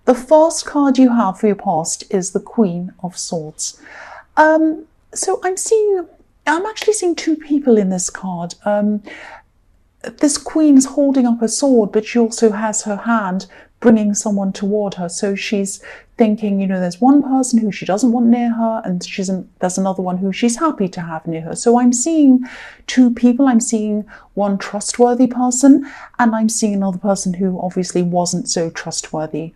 The first card you have for your past is the Queen of Swords. So I'm actually seeing two people in this card. This queen is holding up a sword, but she also has her hand bringing someone toward her. So she's thinking, there's one person who she doesn't want near her, and there's another one who she's happy to have near her. So I'm seeing two people. I'm seeing one trustworthy person, and I'm seeing another person who obviously wasn't so trustworthy.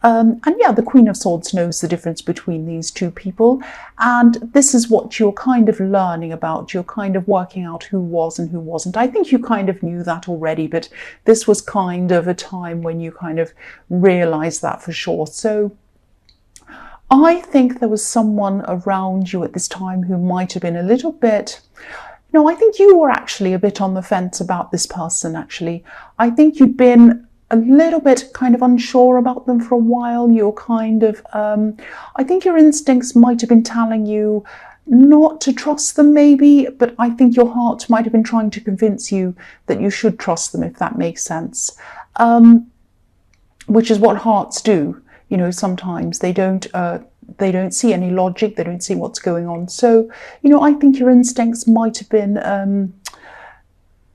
And yeah, the Queen of Swords knows the difference between these two people, and this is what you're kind of learning about. You're kind of working out who was and who wasn't. I think you kind of knew that already, but this was kind of a time when you kind of realised that for sure. So I think there was someone around you at this time who might have been a little bit... No, I think you were actually a bit on the fence about this person, actually. I think you'd been a little bit kind of unsure about them for a while. You're kind of, I think your instincts might have been telling you not to trust them maybe, but I think your heart might have been trying to convince you that you should trust them, if that makes sense. Which is what hearts do. Sometimes they don't see any logic, they don't see what's going on. So, I think your instincts might have been,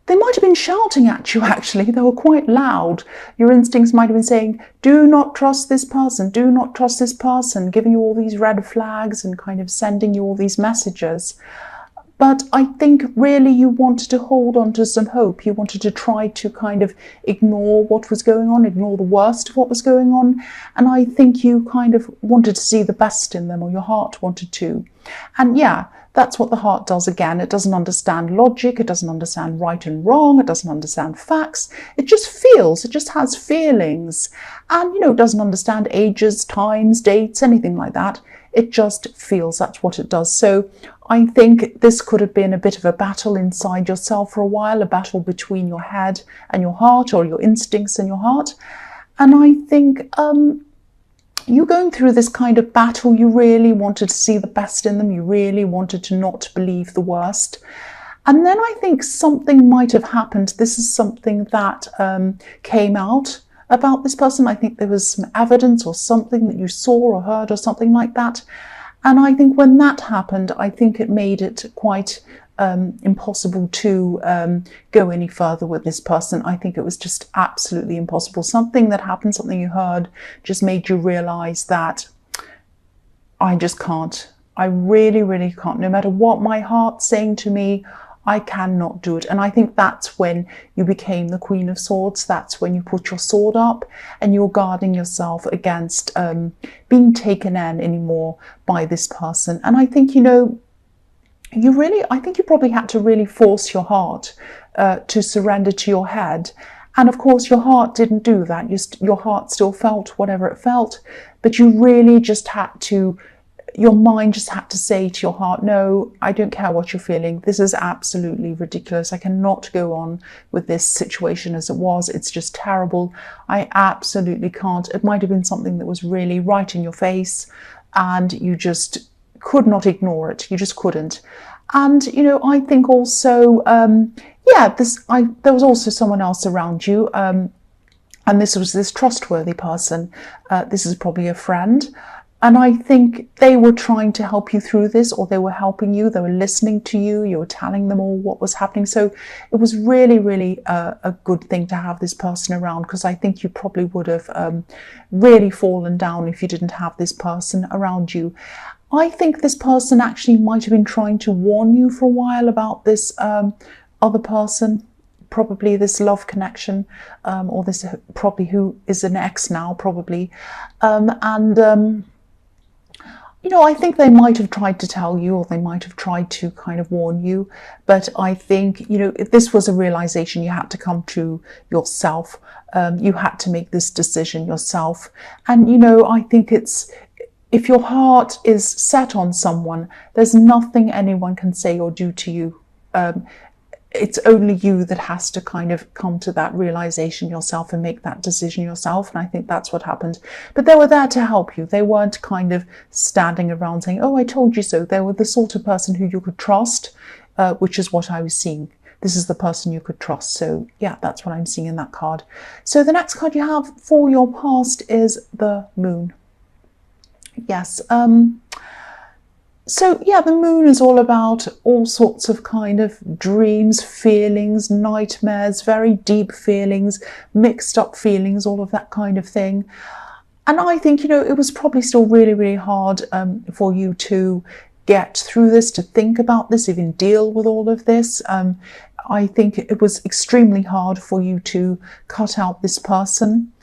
they might have been shouting at you, actually. They were quite loud. Your instincts might have been saying, do not trust this person, do not trust this person, giving you all these red flags and kind of sending you all these messages. But I think really you wanted to hold on to some hope. You wanted to try to kind of ignore what was going on, ignore the worst of what was going on. And I think you kind of wanted to see the best in them, or your heart wanted to. And yeah, that's what the heart does again. It doesn't understand logic. It doesn't understand right and wrong. It doesn't understand facts. It just feels. It just has feelings. And, it doesn't understand ages, times, dates, anything like that. It just feels. That's what it does. So I think this could have been a bit of a battle inside yourself for a while, a battle between your head and your heart, or your instincts and your heart. And I think you going through this kind of battle, you really wanted to see the best in them. You really wanted to not believe the worst. And then I think something might have happened. This is something that came out about this person. I think there was some evidence or something that you saw or heard or something like that. And I think when that happened, I think it made it quite impossible to go any further with this person. I think it was just absolutely impossible. Something that happened, something you heard, just made you realise that I just can't. I really, really can't. No matter what my heart's saying to me, I cannot do it. And I think that's when you became the Queen of Swords. That's when you put your sword up and you're guarding yourself against being taken in anymore by this person. And I think, I think you probably had to really force your heart to surrender to your head. And of course, your heart didn't do that. Your heart still felt whatever it felt, but you really just had to, your mind just had to say to your heart, no, I don't care what you're feeling. This is absolutely ridiculous. I cannot go on with this situation as it was. It's just terrible. I absolutely can't. It might have been something that was really right in your face and you just could not ignore it. You just couldn't. And, I think also, there was also someone else around you. And this was this trustworthy person. This is probably a friend. And I think they were trying to help you through this, or they were helping you. They were listening to you. You were telling them all what was happening. So it was really, really a good thing to have this person around, because I think you probably would have really fallen down if you didn't have this person around you. I think this person actually might have been trying to warn you for a while about this other person, probably this love connection, or this probably who is an ex now, probably. I think they might have tried to tell you, or they might have tried to kind of warn you. But I think, this was a realization you had to come to yourself. You had to make this decision yourself. And, I think if your heart is set on someone, there's nothing anyone can say or do to you. It's only you that has to kind of come to that realization yourself and make that decision yourself. And I think that's what happened. But they were there to help you. They weren't kind of standing around saying, oh, I told you so. They were the sort of person who you could trust, which is what I was seeing. this is the person you could trust. So yeah, that's what I'm seeing in that card. So the next card you have for your past is the Moon. Yes. So yeah, the Moon is all about all sorts of kind of dreams, feelings, nightmares, very deep feelings, mixed up feelings, all of that kind of thing. And I think, it was probably still really, really hard for you to get through this, to think about this, even deal with all of this. I think it was extremely hard for you to cut out this person.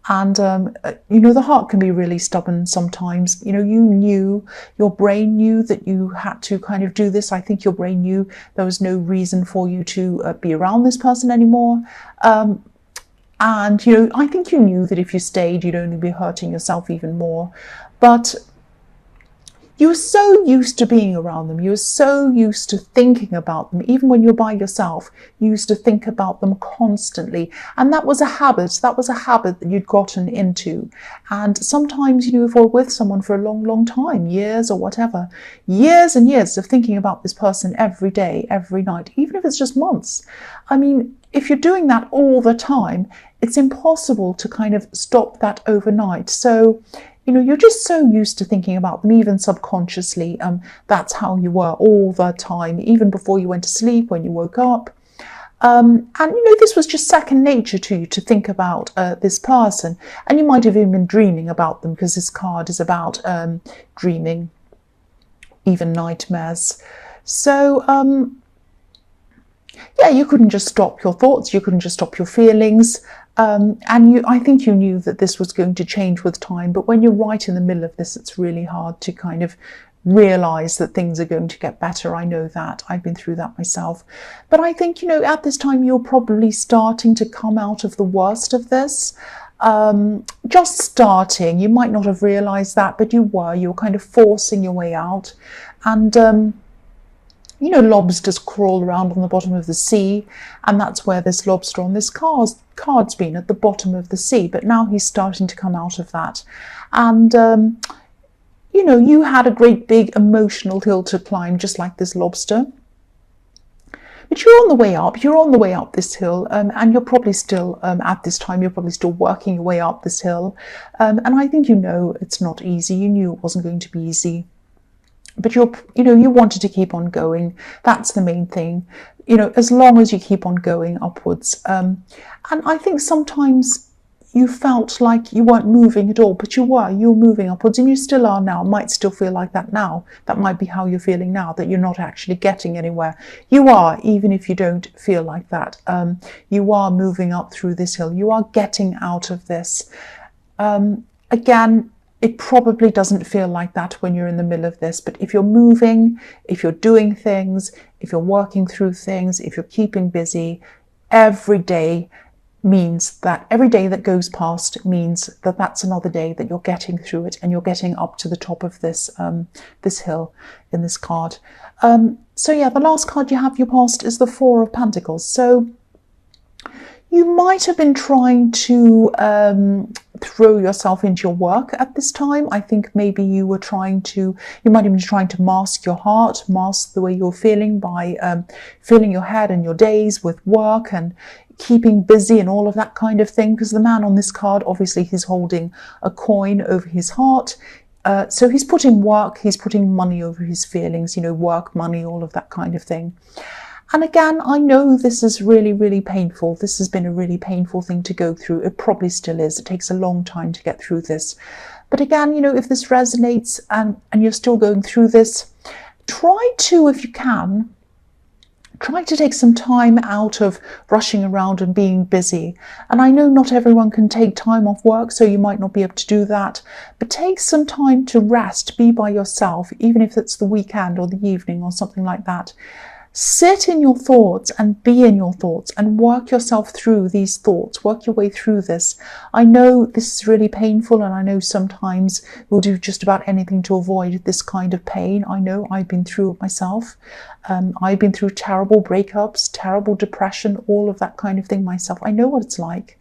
And, the heart can be really stubborn sometimes. Your brain knew that you had to kind of do this. I think your brain knew there was no reason for you to be around this person anymore. And, I think you knew that if you stayed, you'd only be hurting yourself even more. But you were so used to being around them. You were so used to thinking about them. Even when you're by yourself, you used to think about them constantly. And that was a habit. That was a habit that you'd gotten into. And sometimes, if you're with someone for a long, long time, years or whatever, years and years of thinking about this person every day, every night, even if it's just months. I mean, if you're doing that all the time, it's impossible to kind of stop that overnight. So, you're just so used to thinking about them, even subconsciously. That's how you were all the time, even before you went to sleep, when you woke up. And, this was just second nature to you to think about this person. And you might have even been dreaming about them, because this card is about dreaming, even nightmares. So, yeah, you couldn't just stop your thoughts, you couldn't just stop your feelings. I think you knew that this was going to change with time, but when you're right in the middle of this, it's really hard to kind of realize that things are going to get better. I know that. I've been through that myself. But I think, at this time, you're probably starting to come out of the worst of this. Just starting. You might not have realized that, but you were kind of forcing your way out. And, lobsters crawl around on the bottom of the sea, and that's where this lobster on this card's been, at the bottom of the sea. But now he's starting to come out of that. And, you had a great big emotional hill to climb, just like this lobster. But you're on the way up. You're on the way up this hill, and you're probably still, at this time, you're probably still working your way up this hill. And I think it's not easy. You knew it wasn't going to be easy. But you wanted to keep on going. That's the main thing. As long as you keep on going upwards. And I think sometimes you felt like you weren't moving at all, but you were moving upwards, and you still are now. It might still feel like that now. That might be how you're feeling now, that you're not actually getting anywhere. You are, even if you don't feel like that. You are moving up through this hill. You are getting out of this. Again, it probably doesn't feel like that when you're in the middle of this, but if you're moving, if you're doing things, if you're working through things, if you're keeping busy, every day that goes past means that that's another day that you're getting through it, and you're getting up to the top of this this hill in this card. So yeah, the last card you have your past is the Four of Pentacles. So you might have been trying to throw yourself into your work at this time. I think maybe you might have been trying to mask your heart, mask the way you're feeling by filling your head and your days with work and keeping busy and all of that kind of thing. Because the man on this card, obviously he's holding a coin over his heart. So he's putting money over his feelings, work, money, all of that kind of thing. And again, I know this is really, really painful. This has been a really painful thing to go through. It probably still is. It takes a long time to get through this. But again, if this resonates and you're still going through this, try to, if you can, try to take some time out of rushing around and being busy. And I know not everyone can take time off work, so you might not be able to do that. But take some time to rest, be by yourself, even if it's the weekend or the evening or something like that. Sit in your thoughts and be in your thoughts and work yourself through these thoughts. Work your way through this. I know this is really painful, and I know sometimes we'll do just about anything to avoid this kind of pain. I know I've been through it myself. I've been through terrible breakups, terrible depression, all of that kind of thing myself. I know what it's like.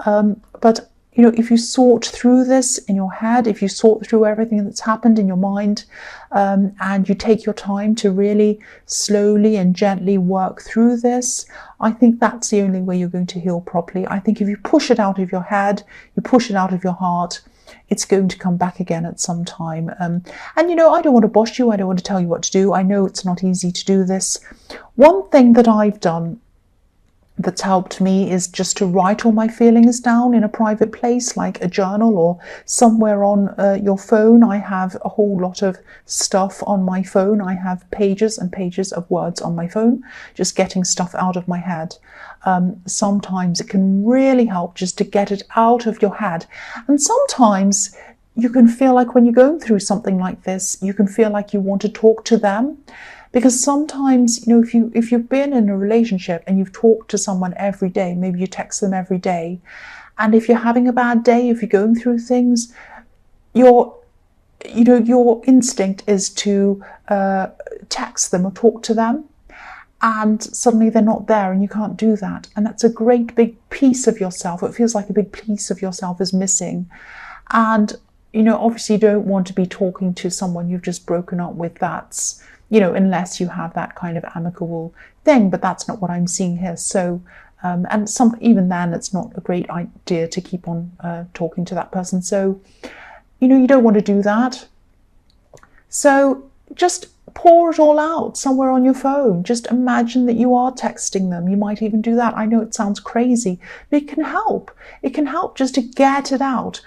But you know, if you sort through this in your head, if you sort through everything that's happened in your mind, and you take your time to really slowly and gently work through this, I think that's the only way you're going to heal properly. I think if you push it out of your head, you push it out of your heart, it's going to come back again at some time. And, you know, I don't want to boss you. I don't want to tell you what to do. I know it's not easy to do this. One thing that I've done that's helped me is just to write all my feelings down in a private place, like a journal or somewhere on your phone. I have a whole lot of stuff on my phone. I have pages and pages of words on my phone, just getting stuff out of my head. Sometimes it can really help just to get it out of your head. And sometimes you can feel like when you're going through something like this, you can feel like you want to talk to them. Because sometimes, you know, if you've been in a relationship and you've talked to someone every day, maybe you text them every day, and if you're having a bad day, if you're going through things, your instinct is to text them or talk to them, and suddenly they're not there and you can't do that. And that's a great big piece of yourself. It feels like a big piece of yourself is missing. And, you know, obviously you don't want to be talking to someone you've just broken up with. That's, you know, unless you have that kind of amicable thing, but that's not what I'm seeing here. So, and even then, it's not a great idea to keep on talking to that person. So, you know, you don't want to do that. So just pour it all out somewhere on your phone. Just imagine that you are texting them. You might even do that. I know it sounds crazy, but it can help. It can help just to get it out.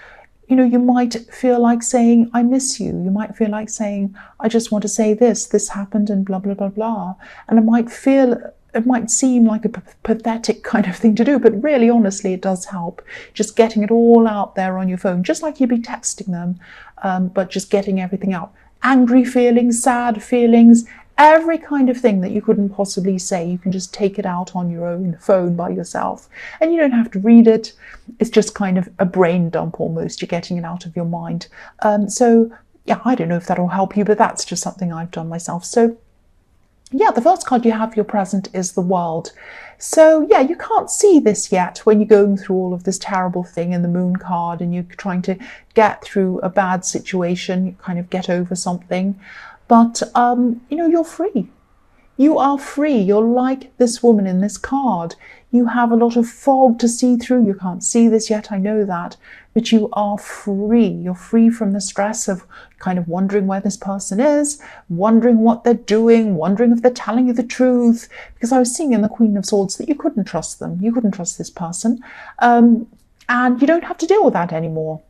You know, you might feel like saying, I miss you. You might feel like saying, I just want to say this happened and blah, blah, blah, blah. And it might seem like a pathetic kind of thing to do, but really, honestly, it does help. Just getting it all out there on your phone, just like you'd be texting them, but just getting everything out. Angry feelings, sad feelings, every kind of thing that you couldn't possibly say, you can just take it out on your own phone by yourself. And you don't have to read it. It's just kind of a brain dump almost. You're getting it out of your mind. So, yeah, I don't know if that'll help you, but that's just something I've done myself. So, yeah, the first card you have for your present is the World. So, yeah, you can't see this yet when you're going through all of this terrible thing in the Moon card and you're trying to get through a bad situation, you kind of get over something. But, you know, you're free. You are free. You're like this woman in this card. You have a lot of fog to see through. You can't see this yet, I know that. But you are free. You're free from the stress of kind of wondering where this person is, wondering what they're doing, wondering if they're telling you the truth. Because I was seeing in the Queen of Swords that you couldn't trust them. You couldn't trust this person. And you don't have to deal with that anymore.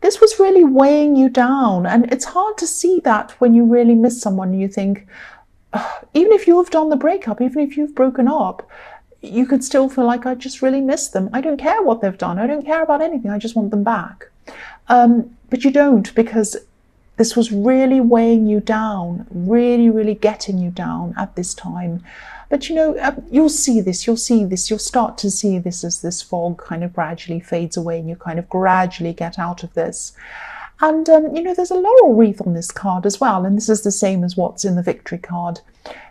This was really weighing you down, and it's hard to see that when you really miss someone and you think, even if you have done the breakup, even if you've broken up, you could still feel like, I just really miss them. I don't care what they've done. I don't care about anything. I just want them back. But you don't, because this was really weighing you down, really, really getting you down at this time. But, you know, you'll see this, you'll start to see this as this fog kind of gradually fades away and you kind of gradually get out of this. And, you know, there's a laurel wreath on this card as well. And this is the same as what's in the Victory card.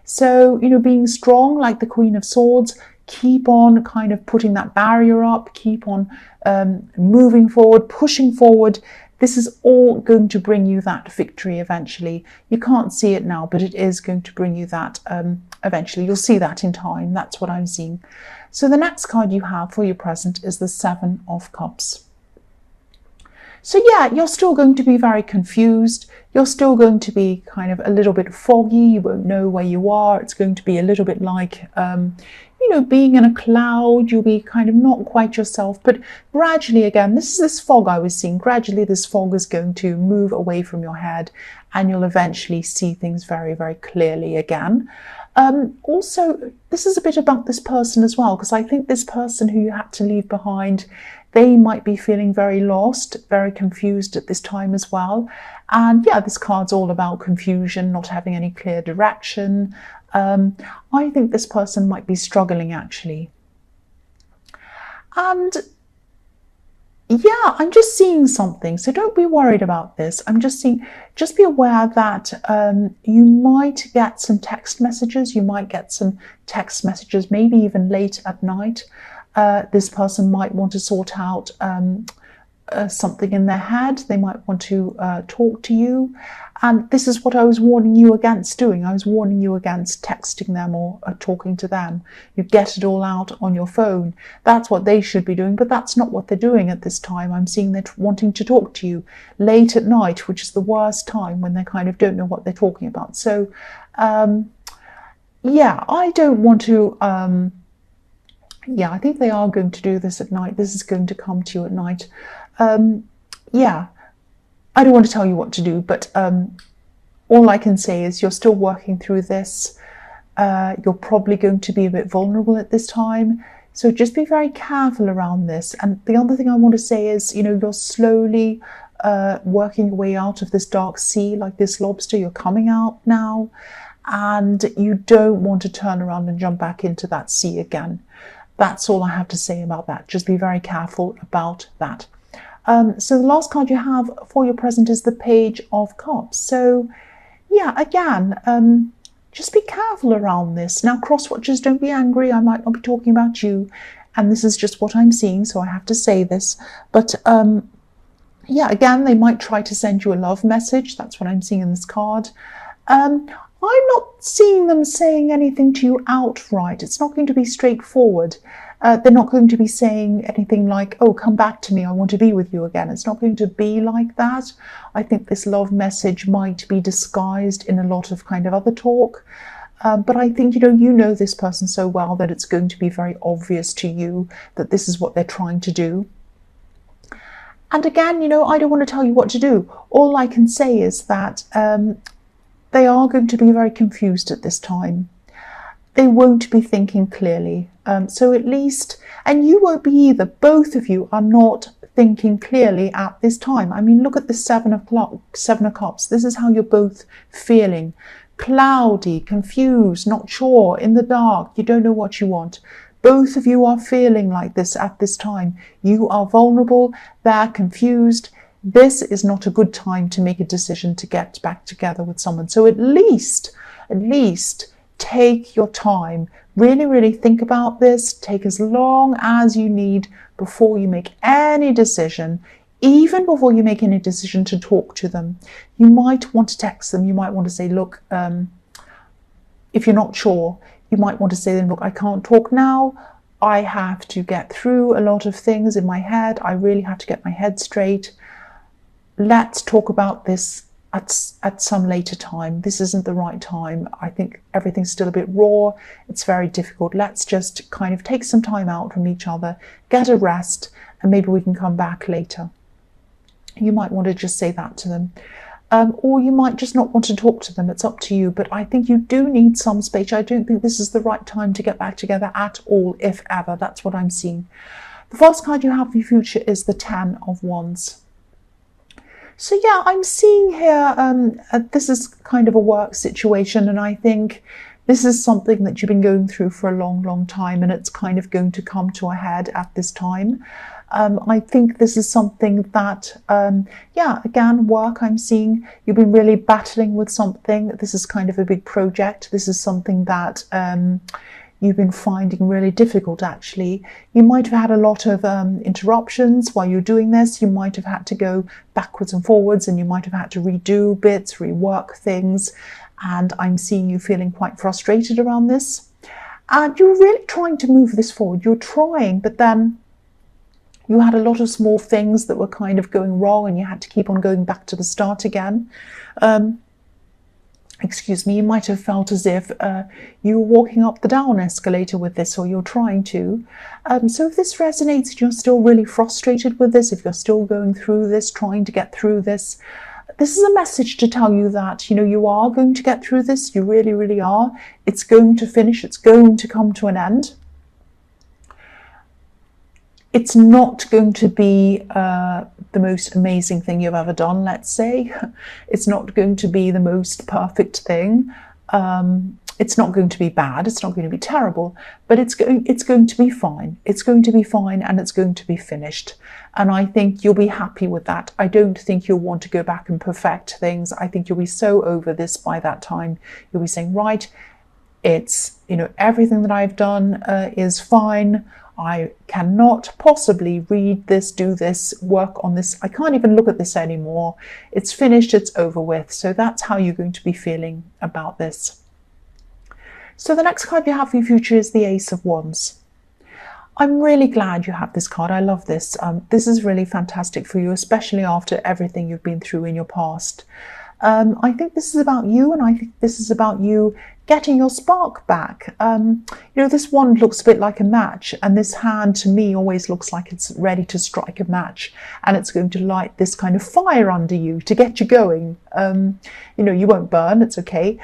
So, you know, being strong like the Queen of Swords, keep on kind of putting that barrier up, keep on moving forward, pushing forward. This is all going to bring you that victory eventually. You can't see it now, but it is going to bring you that eventually. You'll see that in time. That's what I'm seeing. So the next card you have for your present is the Seven of Cups. So yeah, you're still going to be very confused. You're still going to be kind of a little bit foggy. You won't know where you are. It's going to be a little bit like, you know, being in a cloud. You'll be kind of not quite yourself. But gradually, again, this is this fog I was seeing. Gradually, this fog is going to move away from your head and you'll eventually see things very, very clearly again. Also, this is a bit about this person as well, because I think this person who you had to leave behind, they might be feeling very lost, very confused at this time as well. And yeah, this card's all about confusion, not having any clear direction. I think this person might be struggling actually. And yeah, I'm just seeing something. So don't be worried about this. I'm just seeing, just be aware that you might get some text messages. You might get some text messages, maybe even late at night. This person might want to sort out something in their head. They might want to talk to you. And this is what I was warning you against doing. I was warning you against texting them or talking to them. You get it all out on your phone. That's what they should be doing, but that's not what they're doing at this time. I'm seeing they're wanting to talk to you late at night, which is the worst time when they kind of don't know what they're talking about. So, yeah, I don't want to... yeah, I think they are going to do this at night. This is going to come to you at night. Yeah, I don't want to tell you what to do, but all I can say is you're still working through this. You're probably going to be a bit vulnerable at this time. So just be very careful around this. And the other thing I want to say is, you're slowly working your way out of this dark sea like this lobster. You're coming out now, and you don't want to turn around and jump back into that sea again. That's all I have to say about that. Just be very careful about that. So the last card you have for your present is the Page of Cups. So yeah, again, just be careful around this. Now, cross-watchers, don't be angry. I might not be talking about you, and this is just what I'm seeing, so I have to say this. But yeah, again, they might try to send you a love message. That's what I'm seeing in this card. I'm not seeing them saying anything to you outright. It's not going to be straightforward. They're not going to be saying anything like, oh, come back to me, I want to be with you again. It's not going to be like that. I think this love message might be disguised in a lot of kind of other talk. But I think, you know this person so well that it's going to be very obvious to you that this is what they're trying to do. And again, I don't want to tell you what to do. All I can say is that they are going to be very confused at this time. They won't be thinking clearly. So at least, and you won't be either. Both of you are not thinking clearly at this time. I mean, look at the Seven of Cups. This is how you're both feeling. Cloudy, confused, not sure, in the dark. You don't know what you want. Both of you are feeling like this at this time. You are vulnerable. They're confused. This is not a good time to make a decision to get back together with someone. So at least, take your time. Really, really think about this. Take as long as you need before you make any decision, even before you make any decision to talk to them. You might want to text them. You might want to say, look, if you're not sure, you might want to say then, look, I can't talk now. I have to get through a lot of things in my head. I really have to get my head straight. Let's talk about this at some later time. This isn't the right time. I think everything's still a bit raw. It's very difficult. Let's just kind of take some time out from each other, get a rest, and maybe we can come back later. You might want to just say that to them. Or you might just not want to talk to them. It's up to you. But I think you do need some space. I don't think this is the right time to get back together at all, if ever. That's what I'm seeing. The first card you have for your future is the Ten of Wands. So yeah, I'm seeing here, this is kind of a work situation, and I think this is something that you've been going through for a long, long time, and it's kind of going to come to a head at this time. I think this is something that, yeah, again, work, I'm seeing you've been really battling with something. This is kind of a big project. This is something that you've been finding really difficult, actually. You might have had a lot of interruptions while you're doing this. You might have had to go backwards and forwards, and you might have had to redo bits, rework things. And I'm seeing you feeling quite frustrated around this. And you're really trying to move this forward. You're trying, but then you had a lot of small things that were kind of going wrong, and you had to keep on going back to the start again. Excuse me, you might have felt as if you were walking up the down escalator with this, or you're trying to. So if this resonates and you're still really frustrated with this, if you're still going through this, trying to get through this, this is a message to tell you that, you are going to get through this. You really, really are. It's going to finish. It's going to come to an end. It's not going to be the most amazing thing you've ever done, let's say. It's not going to be the most perfect thing. It's not going to be bad. It's not going to be terrible, but it's going to be fine. It's going to be fine, and it's going to be finished. And I think you'll be happy with that. I don't think you'll want to go back and perfect things. I think you'll be so over this by that time. You'll be saying, right, it's, everything that I've done is fine. I cannot possibly read this, do this, work on this. I can't even look at this anymore. It's finished, it's over with. So that's how you're going to be feeling about this. So the next card you have for your future is the Ace of Wands. I'm really glad you have this card. I love this. This is really fantastic for you, especially after everything you've been through in your past. I think this is about you, and I think this is about you getting your spark back. This wand looks a bit like a match, and this hand to me always looks like it's ready to strike a match, and it's going to light this kind of fire under you to get you going. You won't burn, it's okay.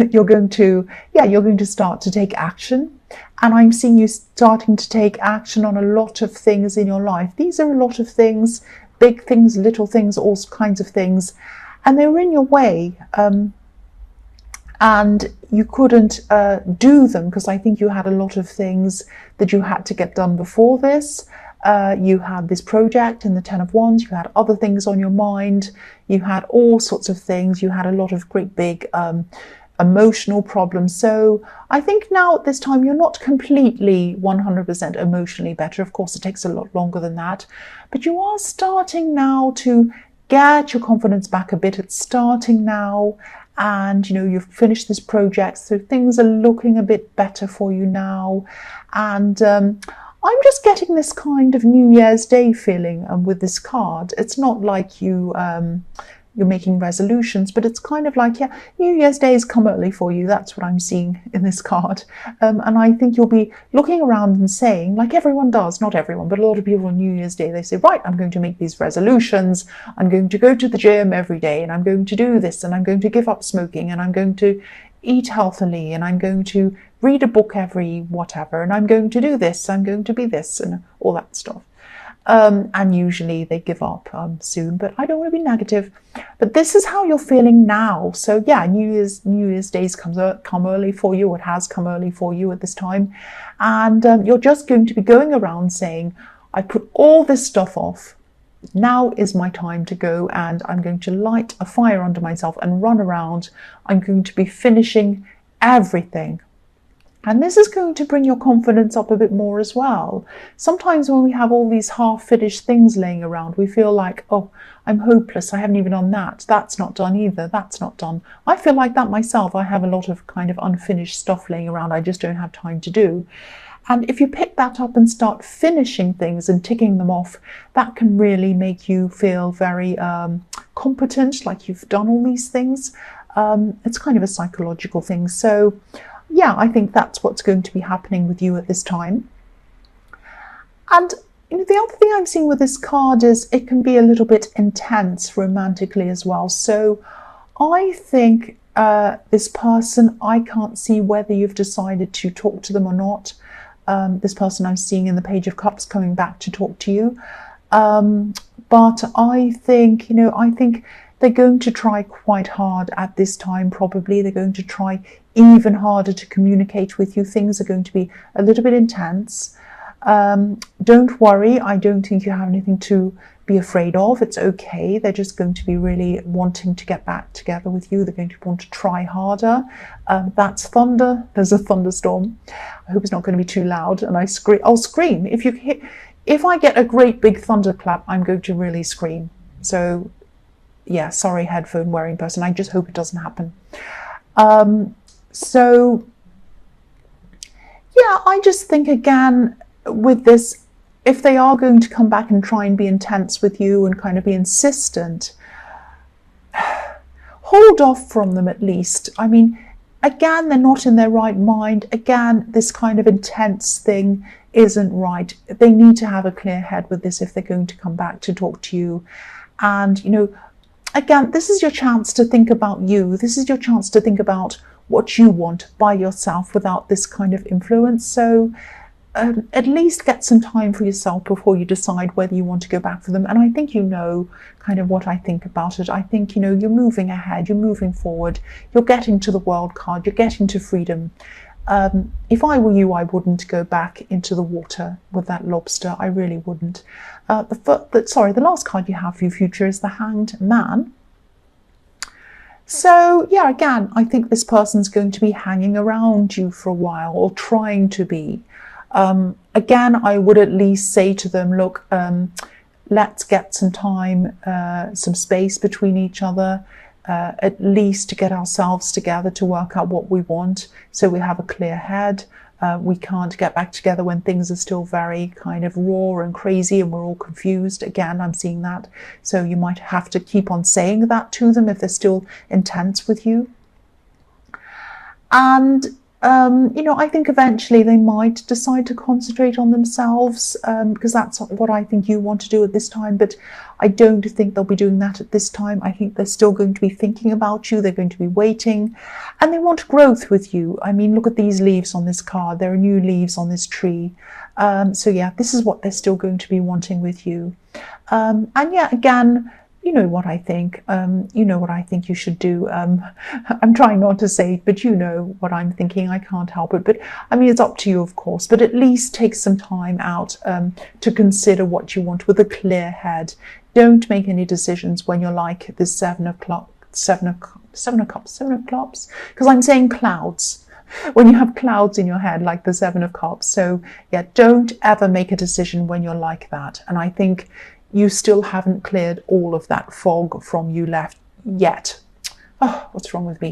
You're going to start to take action. And I'm seeing you starting to take action on a lot of things in your life. These are a lot of things, big things, little things, all kinds of things. And they were in your way. And you couldn't do them because I think you had a lot of things that you had to get done before this. You had this project in the Ten of Wands. You had other things on your mind. You had all sorts of things. You had a lot of great big emotional problems. So I think now at this time you're not completely 100% emotionally better. Of course, it takes a lot longer than that. But you are starting now to get your confidence back a bit. It's starting now. And, you've finished this project. So things are looking a bit better for you now. And I'm just getting this kind of New Year's Day feeling with this card. It's not like you're making resolutions, but it's kind of like, New Year's Day has come early for you. That's what I'm seeing in this card. And I think you'll be looking around and saying, like everyone does, not everyone, but a lot of people on New Year's Day, they say, right, I'm going to make these resolutions. I'm going to go to the gym every day, and I'm going to do this, and I'm going to give up smoking, and I'm going to eat healthily, and I'm going to read a book every whatever, and I'm going to do this, I'm going to be this, and all that stuff. And usually they give up soon, but I don't want to be negative. But this is how you're feeling now. So New Year's Days come early for you. It has come early for you at this time, and you're just going to be going around saying, I put all this stuff off. Now is my time to go, and I'm going to light a fire under myself and run around. I'm going to be finishing everything. And this is going to bring your confidence up a bit more as well. Sometimes when we have all these half-finished things laying around, we feel like, oh, I'm hopeless. I haven't even done that. That's not done either. That's not done. I feel like that myself. I have a lot of kind of unfinished stuff laying around. I just don't have time to do. And if you pick that up and start finishing things and ticking them off, that can really make you feel very competent, like you've done all these things. It's kind of a psychological thing. So I think that's what's going to be happening with you at this time. And the other thing I'm seeing with this card is it can be a little bit intense romantically as well. So I think this person, I can't see whether you've decided to talk to them or not. This person I'm seeing in the Page of Cups coming back to talk to you. But I think, they're going to try quite hard at this time, probably. They're going to try even harder to communicate with you. Things are going to be a little bit intense. Don't worry. I don't think you have anything to be afraid of. It's okay. They're just going to be really wanting to get back together with you. They're going to want to try harder. That's thunder. There's a thunderstorm. I hope it's not going to be too loud. And I'll scream. If I get a great big thunderclap, I'm going to really scream. So sorry, headphone wearing person. I just hope it doesn't happen. I just think again with this, if they are going to come back and try and be intense with you and kind of be insistent, hold off from them at least. I mean, again, they're not in their right mind. Again, this kind of intense thing isn't right. They need to have a clear head with this if they're going to come back to talk to you. And, again, this is your chance to think about you. This is your chance to think about what you want by yourself without this kind of influence. So at least get some time for yourself before you decide whether you want to go back for them. And I think kind of what I think about it. I think, you're moving ahead, you're moving forward, you're getting to the World card, you're getting to freedom. If I were you, I wouldn't go back into the water with that lobster. I really wouldn't. The last card you have for your future is the Hanged Man. So again, I think this person's going to be hanging around you for a while, or trying to be. Again, I would at least say to them, look, let's get some time, some space between each other, at least to get ourselves together to work out what we want, so we have a clear head. We can't get back together when things are still very kind of raw and crazy and we're all confused. Again, I'm seeing that. So you might have to keep on saying that to them if they're still intense with you. And I think eventually they might decide to concentrate on themselves, because that's what I think you want to do at this time. But I don't think they'll be doing that at this time. I think they're still going to be thinking about you. They're going to be waiting, and they want growth with you. I mean, look at these leaves on this card. There are new leaves on this tree. So yeah, this is what they're still going to be wanting with you. And yeah, again, you know what I think. You know what I think you should do. I'm trying not to say it, but you know what I'm thinking. I can't help it. But I mean, it's up to you, of course. But at least take some time out to consider what you want with a clear head. Don't make any decisions when you're like the seven of cups, because I'm saying clouds. When you have clouds in your head, like the Seven of Cups. So yeah, don't ever make a decision when you're like that. And I think you still haven't cleared all of that fog from you left yet. Oh, what's wrong with me?